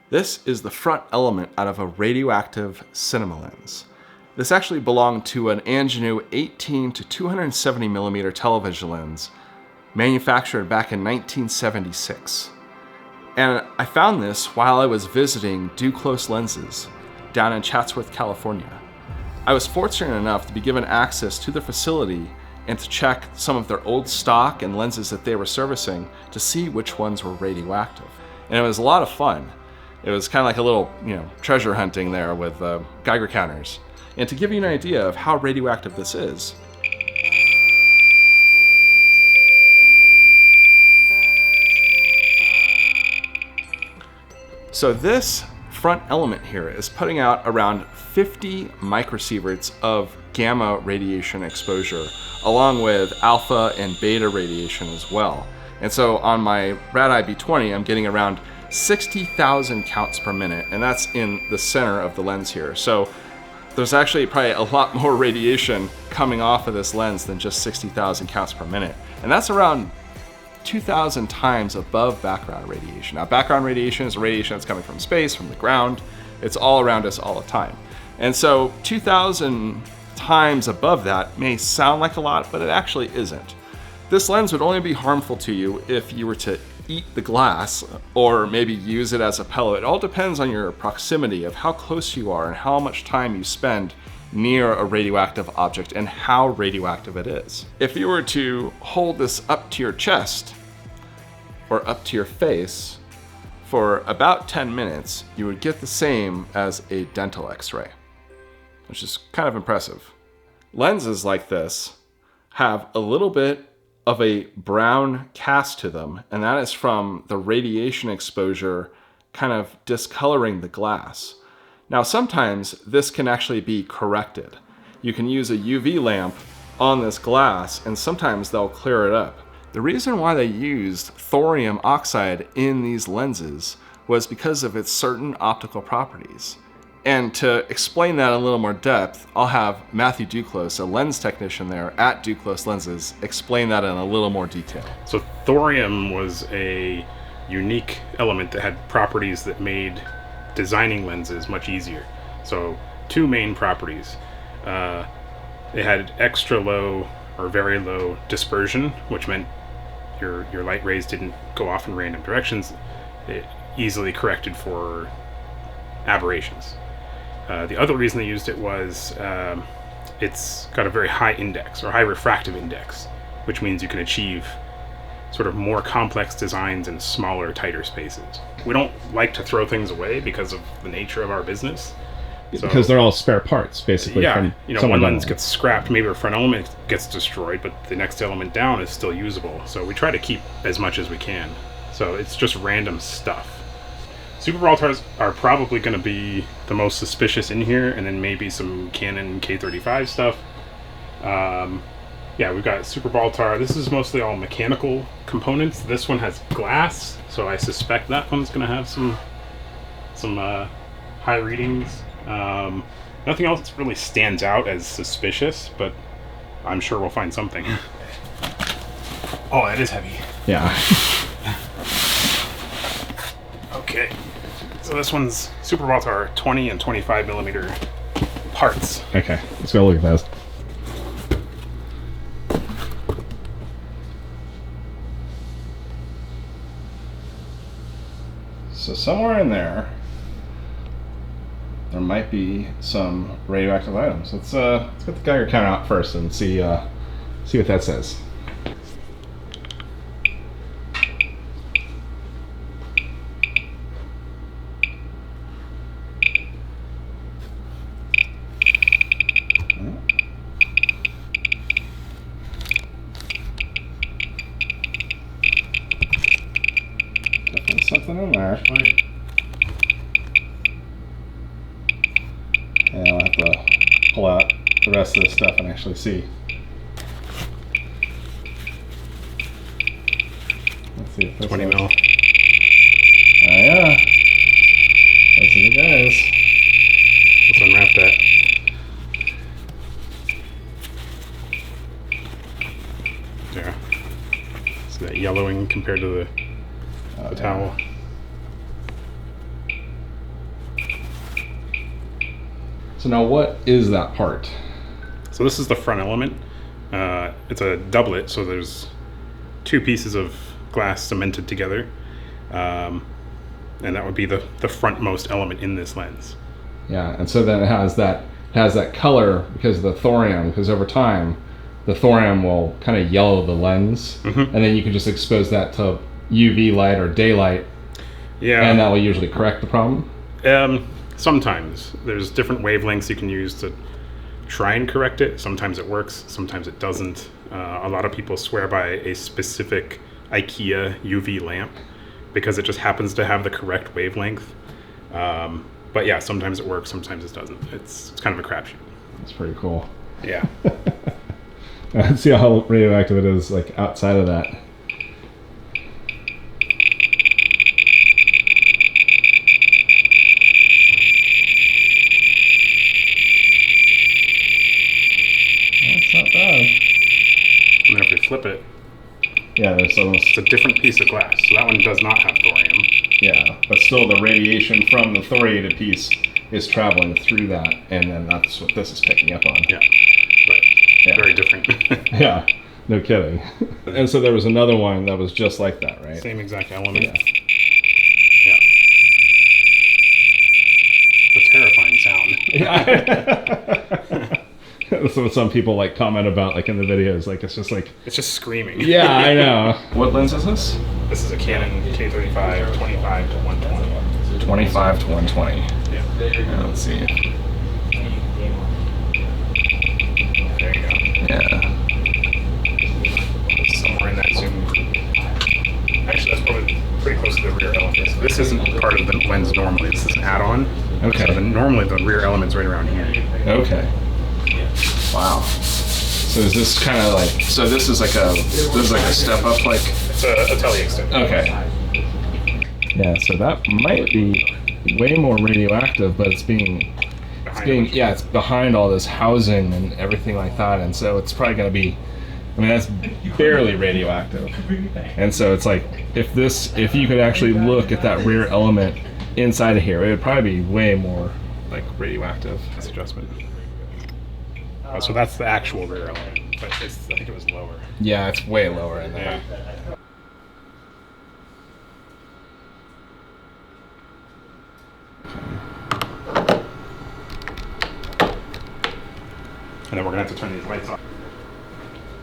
This is the front element out of a radioactive cinema lens. This actually belonged to an Angenieux 18 to 270 millimeter television lens manufactured back in 1976. And I found this while I was visiting Duclos Lenses down in Chatsworth, California. I was fortunate enough to be given access to their facility and to check some of their old stock and lenses that they were servicing to see which ones were radioactive. And it was a lot of fun. It was kind of like a little, treasure hunting there with Geiger counters. And to give you an idea of how radioactive this is, so this front element here is putting out around 50 microsieverts of gamma radiation exposure, along with alpha and beta radiation as well. And so on my Rad IB20, I'm getting around 60,000 counts per minute, and that's in the center of the lens here. So there's actually probably a lot more radiation coming off of this lens than just 60,000 counts per minute. And that's around 2,000 times above background radiation. Now, background radiation is radiation that's coming from space, from the ground. It's all around us all the time. And so 2,000 times above that may sound like a lot, but it actually isn't. This lens would only be harmful to you if you were to eat the glass or maybe use it as a pillow. It all depends on your proximity of how close you are and how much time you spend near a radioactive object and how radioactive it is. If you were to hold this up to your chest or up to your face for about 10 minutes, you would get the same as a dental x-ray, which is kind of impressive. Lenses like this have a little bit of a brown cast to them, and that is from the radiation exposure kind of discoloring the glass. Now, sometimes this can actually be corrected. You can use a UV lamp on this glass, and sometimes they'll clear it up. The reason why they used thorium oxide in these lenses was because of its certain optical properties. And to explain that in a little more depth, I'll have Matthew Duclos, a lens technician there at Duclos Lenses, explain that in a little more detail. So thorium was a unique element that had properties that made designing lenses much easier. So two main properties. It had extra low or very low dispersion, which meant your light rays didn't go off in random directions. It easily corrected for aberrations. The other reason they used it was it's got a very high index, or high refractive index, which means you can achieve sort of more complex designs in smaller, tighter spaces. We don't like to throw things away because of the nature of our business. Because they're all spare parts, basically. Yeah, one lens gets scrapped, maybe a front element gets destroyed, but the next element down is still usable. So we try to keep as much as we can. So it's just random stuff. Super Baltars are probably going to be the most suspicious in here, and then maybe some Canon K35 stuff. Yeah, we've got Super Baltar. This is mostly all mechanical components. This one has glass, so I suspect that one's going to have some high readings. Nothing else really stands out as suspicious, but I'm sure we'll find something. Oh, that is heavy. Yeah. Okay, so this one's Super Baltar 20 and 25 millimeter parts. Okay, let's go look at those. So somewhere in there might be some radioactive items. Let's get the Geiger counter out first and see what that says. Definitely something in there. And I'll have to pull out the rest of this stuff and actually see. Let's see if this 20 mil. Oh yeah. Those are the guys. Let's unwrap that. Yeah. So that yellowing compared to the towel. So now what is that part? So this is the front element. It's a doublet, so there's two pieces of glass cemented together. And that would be the frontmost element in this lens. Yeah, and so then it has that color because of the thorium, because over time the thorium will kind of yellow the lens, and then you can just expose that to UV light or daylight, and that will usually correct the problem. Sometimes there's different wavelengths you can use to try and correct it. Sometimes it works, sometimes it doesn't. A lot of people swear by a specific IKEA UV lamp because it just happens to have the correct wavelength. But yeah, sometimes it works, sometimes it doesn't. It's kind of a crapshoot. That's pretty cool. Yeah. Let's see how radioactive it is, like outside of that. That's not bad. And then if we flip it, Yeah, there's almost. it's a different piece of glass. So that one does not have thorium. Yeah, but still the radiation from the thoriated piece is traveling through that, and then that's what this is picking up on. Yeah, but very different. Yeah, no kidding. And so there was another one that was just like that, right? Same exact element. Yeah. Yeah. It's a terrifying sound. Yeah. That's what some people like comment about, like in the videos, like it's just screaming. Yeah, I know. What lens is this? This is a Canon K35 25 to 120. 25 to 120. Yeah. Yeah, let's see. There you go. Yeah. Somewhere in that zoom group. Actually, that's probably pretty close to the rear element. So this isn't part of the lens normally. This is an add-on. Okay. So normally the rear element's right around here. Okay. Wow. So is this kind of like, so this is like a step up, like? It's a tele extender. Okay. Yeah, so that might be way more radioactive, but it's behind all this housing and everything like that, and so it's probably going to be, I mean, that's barely radioactive. And so it's like, if you could actually look at that rear element inside of here, it would probably be way more like radioactive. This adjustment. So that's the actual rear element, but I think it was lower. Yeah, it's way lower in there. Yeah. And then we're gonna have to turn these lights on.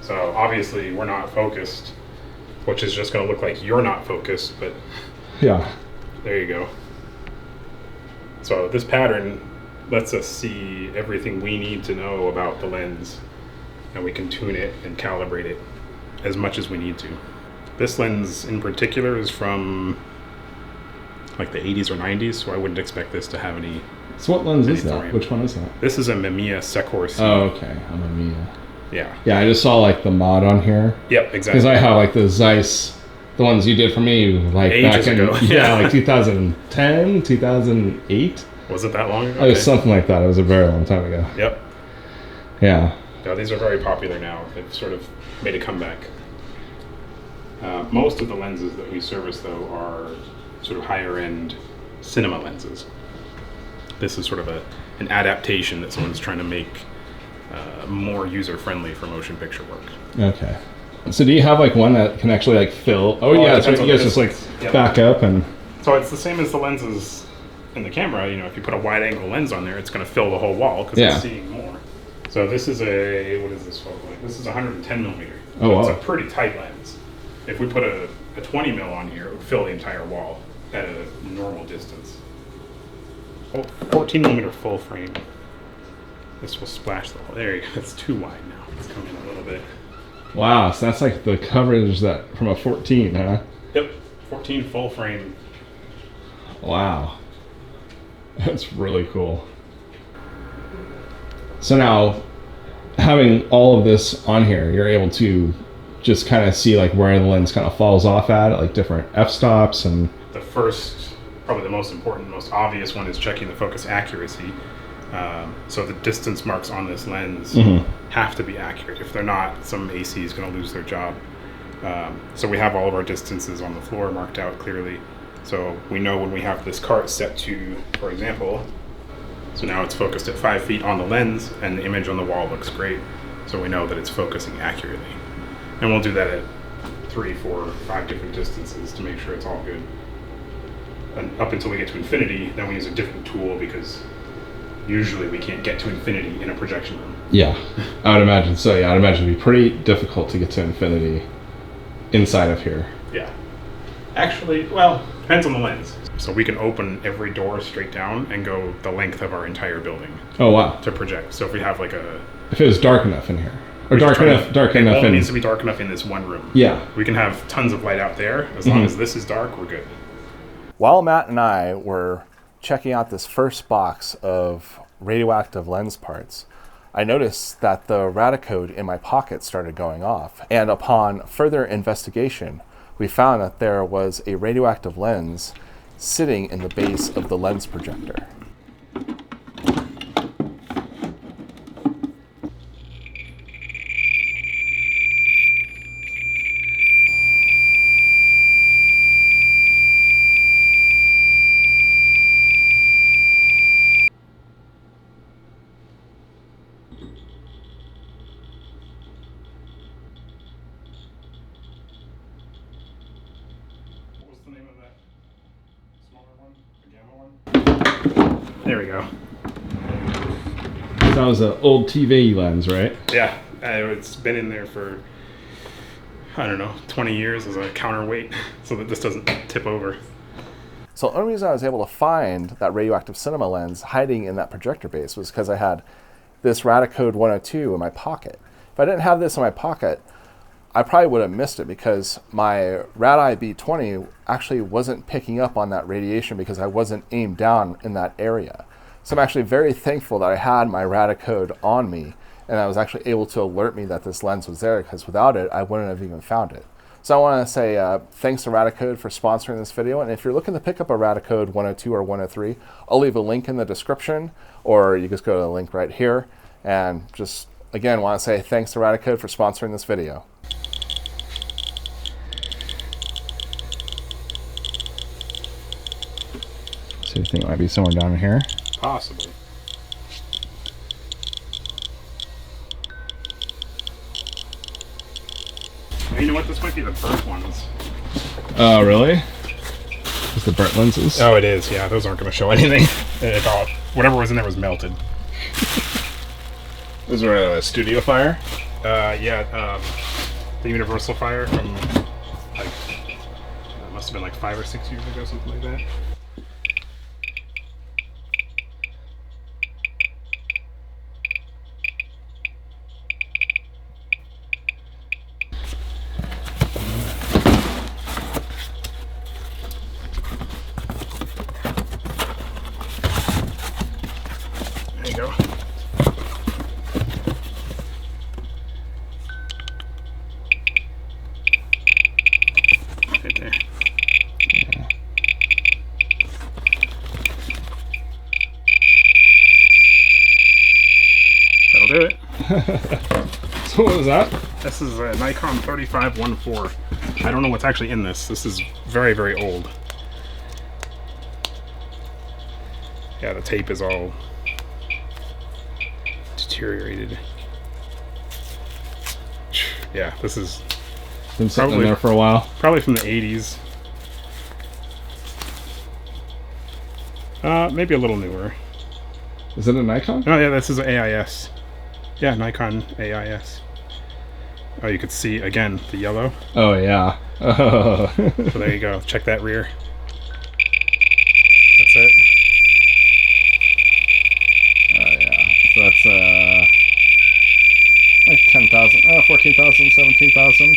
So obviously we're not focused, which is just gonna look like you're not focused, but Yeah. there you go. So this pattern lets us see everything we need to know about the lens, and we can tune it and calibrate it as much as we need to. This lens in particular is from like the 80s or 90s, so I wouldn't expect this to have any. So what lens is that? thorium. Which one is that? This is a Mamiya Secor C. Oh, okay. I'm a Mia. Yeah. Yeah, I just saw like the mod on here. Yep, exactly. Because I have like the Zeiss, the ones you did for me, like Ages back in ago. yeah, like 2010, 2008. Was it that long ago? It was something like that. It was a very long time ago. Yep. Yeah. Yeah, these are very popular now. They've sort of made a comeback. Most of the lenses that we service, though, are sort of higher-end cinema lenses. This is sort of an adaptation that someone's trying to make more user-friendly for motion picture work. Okay. So do you have like one that can actually like fill? Oh yeah, that's right. You guys just like back up and. So it's the same as the lenses in the camera. You know, if you put a wide-angle lens on there, it's going to fill the whole wall because it's seeing more. So this is what is this photo like? This is 110 millimeter. So wow. It's a pretty tight lens. If we put a 20 mil on here, it would fill the entire wall at a normal distance. 14 millimeter full frame. This will splash the whole. There you go. It's too wide now. It's coming a little bit. Wow, so that's like the coverage that from a 14, huh? Yep, 14 full frame. Wow, that's really cool. So now, having all of this on here, you're able to just kind of see like where the lens kind of falls off at like different f-stops and. The first, probably the most important, most obvious one is checking the focus accuracy. So the distance marks on this lens have to be accurate. If they're not, some AC is going to lose their job. So we have all of our distances on the floor marked out clearly. So we know when we have this cart set to, for example, So now it's focused at 5 feet on the lens, and the image on the wall looks great. So we know that it's focusing accurately. And we'll do that at 3, 4, 5 different distances to make sure it's all good. And up until we get to infinity, then we use a different tool because usually we can't get to infinity in a projection room. Yeah, I would imagine so. Yeah, I'd imagine it'd be pretty difficult to get to infinity inside of here. Yeah. Actually, well, depends on the lens. So we can open every door straight down and go the length of our entire building. Oh, wow. To project. So if we have like a... If it was dark enough in here. Or dark enough It only in... needs to be dark enough in this one room. Yeah. We can have tons of light out there. As long as this is dark, we're good. While Matt and I were checking out this first box of radioactive lens parts, I noticed that the Radicode in my pocket started going off. And upon further investigation, we found that there was a radioactive lens sitting in the base of the lens projector. There we go. That was an old TV lens, right? Yeah, it's been in there for, I don't know, 20 years as a counterweight so that this doesn't tip over. So the only reason I was able to find that radioactive cinema lens hiding in that projector base was because I had this Radicode 102 in my pocket. If I didn't have this in my pocket, I probably would have missed it because my Rad-Eye B20 actually wasn't picking up on that radiation because I wasn't aimed down in that area. So I'm actually very thankful that I had my Radicode on me and I was actually able to alert me that this lens was there, because without it, I wouldn't have even found it. So I want to say thanks to Radicode for sponsoring this video. And if you're looking to pick up a Radicode 102 or 103, I'll leave a link in the description, or you just go to the link right here. And just, again, want to say thanks to Radicode for sponsoring this video. So you think it might be somewhere down here? Possibly. You know what? This might be the burnt ones. Oh, really? It's the burnt lenses? Oh, it is. Yeah, those aren't going to show anything at all. Whatever was in there was melted. Those were a studio fire? Yeah, the Universal fire from, like, it must have been like 5 or 6 years ago, something like that. There you go. Right there. Yeah. That'll do it. So what was that? This is a Nikon 3514. I don't know what's actually in this. This is very, very old. Yeah, the tape is all deteriorated. Yeah, this is Been sitting in Probably. there for a while. probably from the 80s. Maybe a little newer. Is it a Nikon? Oh yeah, this is an AIS. Yeah, Nikon AIS. Oh, you could see, again, the yellow. Oh, yeah. Oh. So there you go. Check that rear. That's it. Oh, yeah. So that's, like 10,000, 14,000, 17,000.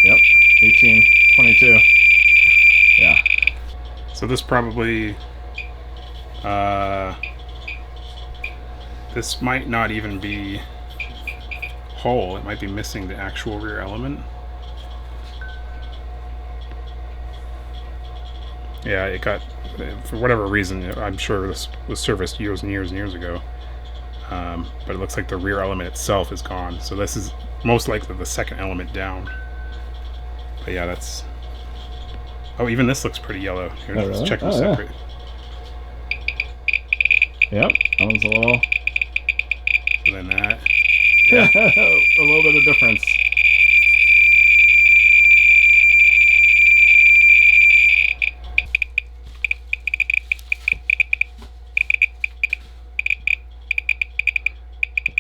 Yep. 18, 22. Yeah. So this probably, this might not even be whole. It might be missing the actual rear element. Yeah, it got, for whatever reason, I'm sure this was serviced years and years and years ago. But it looks like the rear element itself is gone. So this is most likely the second element down. But yeah, that's... Oh, even this looks pretty yellow. Here, Oh, let's really? check them Oh, yeah. separate. Yep, that one's a little... So then that. Yeah, a little bit of difference.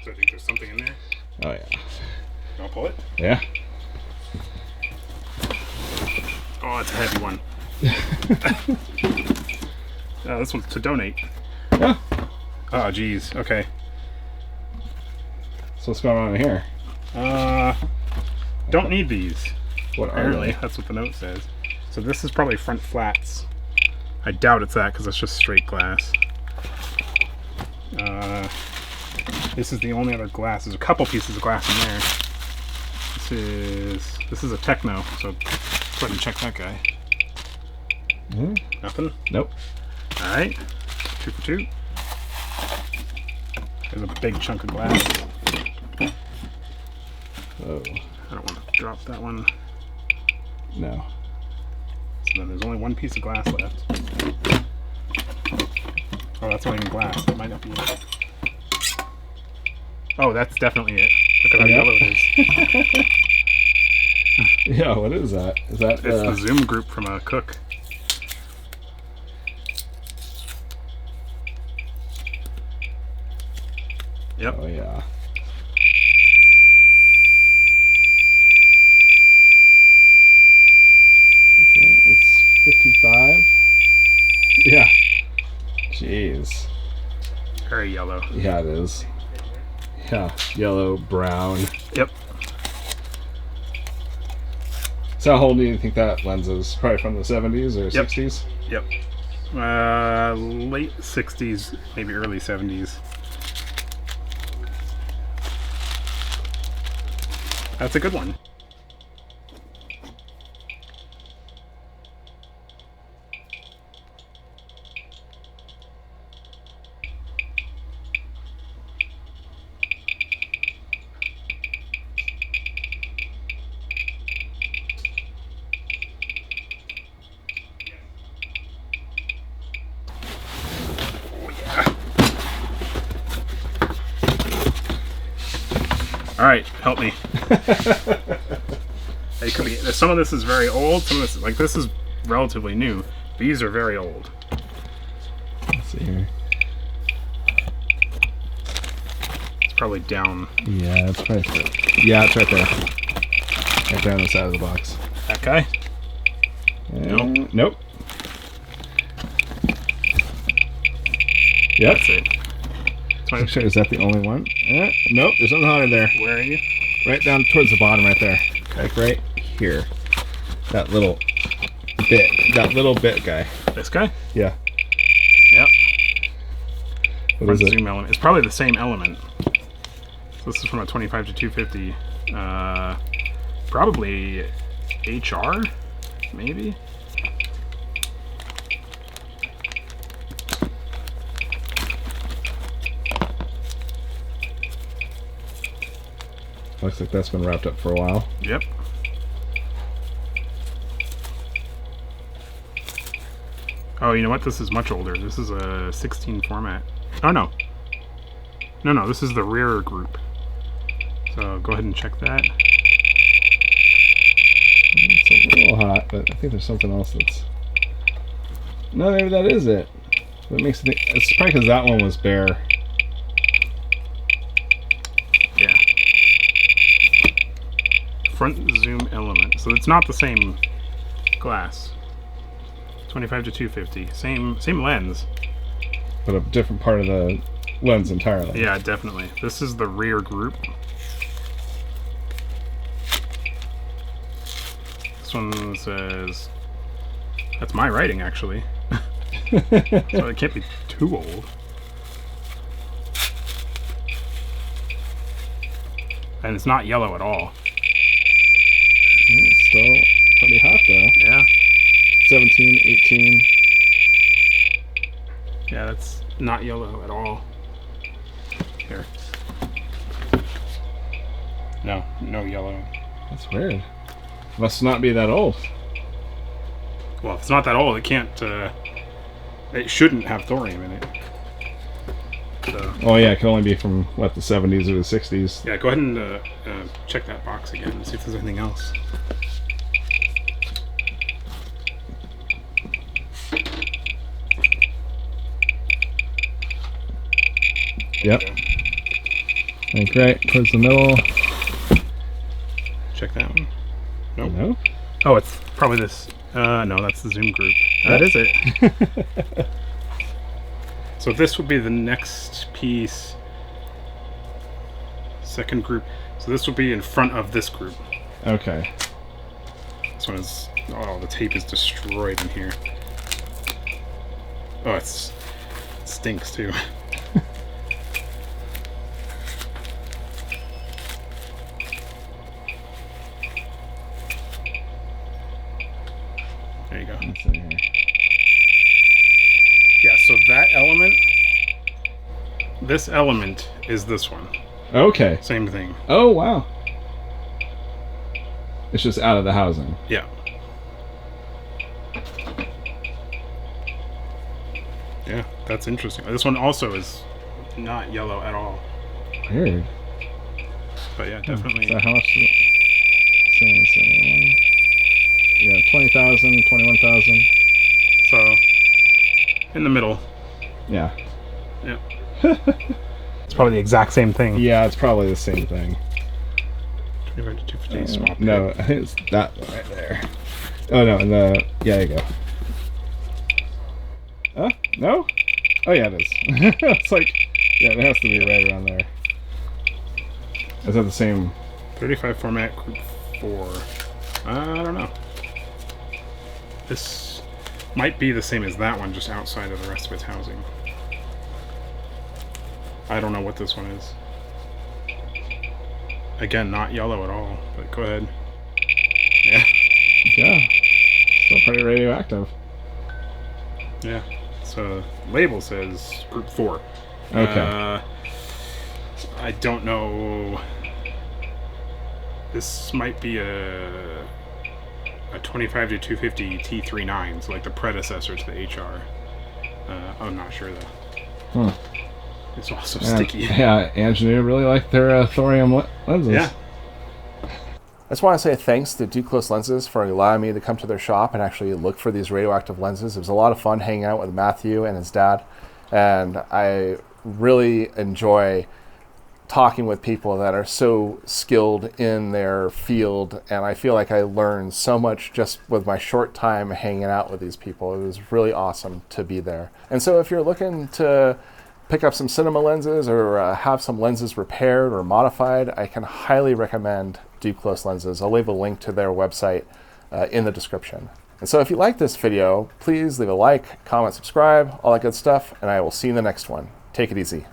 So I think there's something in there. Oh yeah. I'll pull it. Yeah. Oh, it's a heavy one. This one's to donate. Yeah. Oh, geez. Okay. So what's going on in here? Don't need these. What are Apparently, they? that's what the note says. So this is probably front flats. I doubt it's that because it's just straight glass. This is the only other glass. There's a couple pieces of glass in there. This is a Techno, so go ahead and check that guy. Nothing? Nope. Alright. 2 for 2. There's a big chunk of glass. Oh. I don't want to drop that one. No. So then there's only one piece of glass left. Oh, that's not even glass. That might not be it. Oh, that's definitely it. Look at how yellow it is. Yeah, what is that? Is that It's the Zoom group from a cook. Yep. Oh yeah. It's 55. Yeah. Jeez. Very yellow. Yeah, it is. Yeah, yellow, brown. Yep. So how old do you think that lens is? Probably from the 70s or Yep. 60s? Yep. Late 60s, maybe early 70s. That's a good one. All right, help me. It could be, some of this is very old. Some of this, like this, is relatively new. These are very old. Let's see here. It's probably down. Yeah, it's probably. Yeah, it's right there. Right there on the side of the box. That guy? Nope. Nope. Yep. That's it. I'm sure, is that the only one? Nope, there's something hot in there. Where are you? Right down towards the bottom right there. Like right here. That little bit guy. This guy? Yeah. Yep. What is it? Zoom element. It's probably the same element. So this is from a 25 to 250. Probably HR, maybe? Looks like that's been wrapped up for a while. Yep. Oh, you know what? This is much older. This is a 16 format. Oh, no. No, this is the rear group. So go ahead and check that. It's a little hot, but I think there's something else that's... No, maybe that is it. That makes it... It's probably because that one was bare. Yeah. Front zoom element. So it's not the same glass. 25 to 250. Same lens. But a different part of the lens entirely. Yeah, definitely. This is the rear group. This one says... That's my writing, actually. So it can't be too old. And it's not yellow at all. It's still pretty hot, though. Yeah. 17, 18. Yeah, that's not yellow at all. Here. No yellow. That's weird. Must not be that old. Well, if it's not that old, it can't, it shouldn't have thorium in it. So, Oh yeah, it can only be from what, the 70s or the 60s. yeah, go ahead and check that box again and see if there's anything else. Yep. Like right towards the middle. Check that one. Nope. No. Oh, it's probably this. No, that's the Zoom group. That is it. So this would be the next piece. Second group. So this will be in front of this group. Okay. This one is. Oh, the tape is destroyed in here. Oh, it stinks too. There you go. Let's see here. Yeah, so that element, this element is this one. Okay. Same thing. Oh wow. It's just out of the housing. Yeah. Yeah, that's interesting. This one also is not yellow at all. Weird. But yeah, definitely. So how much is it? Yeah, 20,000, 21,000. So, in the middle. Yeah. Yeah. It's probably the exact same thing. Yeah, it's probably the same thing. 25 to 250 small pit. No, I think it's that one right there. Oh no, and the yeah, there you go. Huh? No? Oh yeah, it is. It's like, yeah, it has to be right around there. Is that the same? 35 format, group 4. I don't know. This might be the same as that one, just outside of the rest of its housing. I don't know what this one is. Again, not yellow at all, but go ahead. Yeah. Yeah. Still pretty radioactive. Yeah. So, label says group 4. Okay. I don't know. This might be a 25 to 250 T39, so like the predecessor to the HR. I'm not sure though. Hmm. It's also Yeah, sticky. Yeah, Engineer really like their thorium lenses. Yeah. I just want to say thanks to Too Close Lenses for allowing me to come to their shop and actually look for these radioactive lenses. It was a lot of fun hanging out with Matthew and his dad, and I really enjoy talking with people that are so skilled in their field, and I feel like I learned so much just with my short time hanging out with these people. It was really awesome to be there. And so if you're looking to pick up some cinema lenses or have some lenses repaired or modified, I can highly recommend Deep Close Lenses. I'll leave a link to their website in the description. And so if you like this video, please leave a like, comment, subscribe, all that good stuff, and I will see you in the next one. Take it easy.